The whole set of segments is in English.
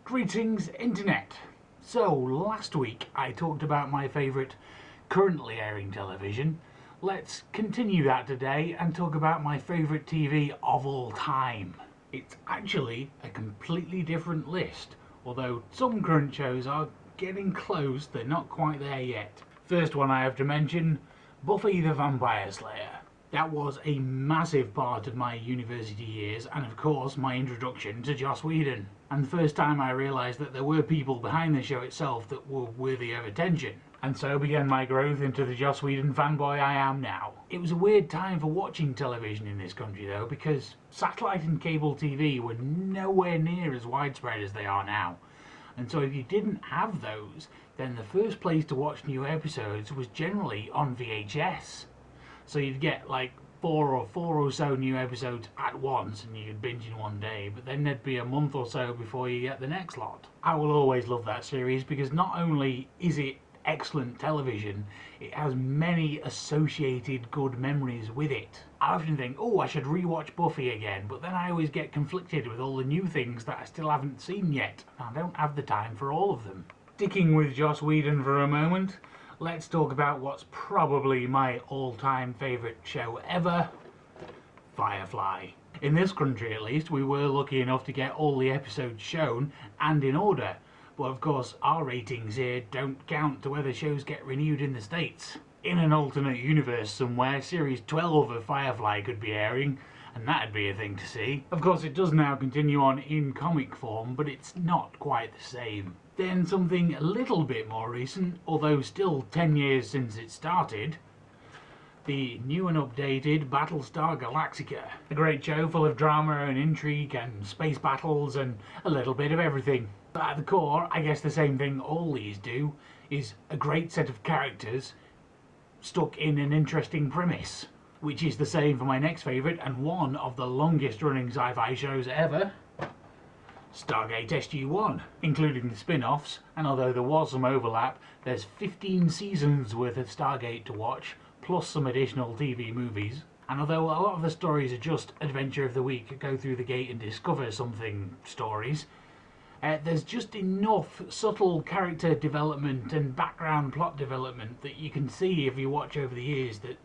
Greetings Internet! So last week I talked about my favourite currently airing television. Let's continue that today and talk about my favourite TV of all time. It's actually a completely different list, although some current shows are getting close, they're not quite there yet. First one I have to mention, Buffy the Vampire Slayer. That was a massive part of my university years and of course my introduction to Joss Whedon. And the first time I realised that there were people behind the show itself that were worthy of attention. And so began my growth into the Joss Whedon fanboy I am now. It was a weird time for watching television in this country though, because satellite and cable TV were nowhere near as widespread as they are now. And so if you didn't have those, then the first place to watch new episodes was generally on VHS. So you'd get like four or so new episodes at once and you could binge in one day, but then there'd be a month or so before you get the next lot. I will always love that series because not only is it excellent television, it has many associated good memories with it. I often think, oh, I should rewatch Buffy again, but then I always get conflicted with all the new things that I still haven't seen yet. I don't have the time for all of them. Sticking with Joss Whedon for a moment, let's talk about what's probably my all-time favourite show ever, Firefly. In this country at least, we were lucky enough to get all the episodes shown and in order, but of course our ratings here don't count to whether shows get renewed in the States. In an alternate universe somewhere, series 12 of Firefly could be airing, and that'd be a thing to see. Of course it does now continue on in comic form, but it's not quite the same. Then something a little bit more recent, although still 10 years since it started, the new and updated Battlestar Galactica. A great show full of drama and intrigue and space battles and a little bit of everything. But at the core, I guess the same thing all these do, is a great set of characters stuck in an interesting premise. Which is the same for my next favourite and one of the longest running sci-fi shows ever, Stargate SG-1, including the spin-offs, and although there was some overlap, there's 15 seasons worth of Stargate to watch, plus some additional TV movies. And although a lot of the stories are just Adventure of the Week, go through the gate and discover something stories, there's just enough subtle character development and background plot development that you can see if you watch over the years that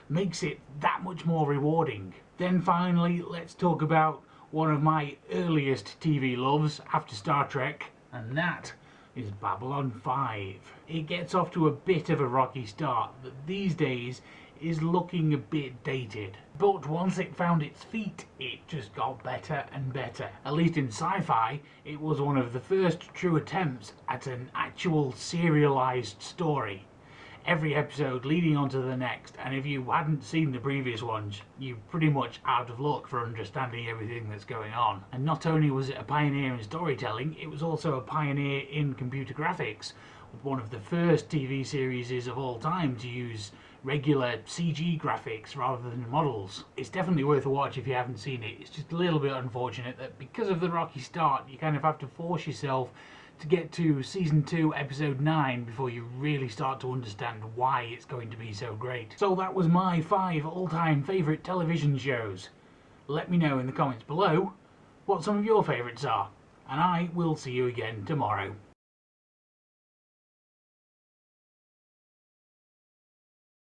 makes it that much more rewarding. Then finally, let's talk about one of my earliest TV loves after Star Trek, and that is Babylon 5. It gets off to a bit of a rocky start, but these days is looking a bit dated. But once it found its feet, it just got better and better. At least in sci-fi, it was one of the first true attempts at an actual serialized story. Every episode leading on to the next, and if you hadn't seen the previous ones, you're pretty much out of luck for understanding everything that's going on. And not only was it a pioneer in storytelling, it was also a pioneer in computer graphics, with one of the first TV series of all time to use regular CG graphics rather than models. It's definitely worth a watch if you haven't seen it. It's just a little bit unfortunate that because of the rocky start, you kind of have to force yourself to get to season 2 episode 9 before you really start to understand why it's going to be so great. So that was my 5 all-time favourite television shows. Let me know in the comments below what some of your favourites are, and I will see you again tomorrow.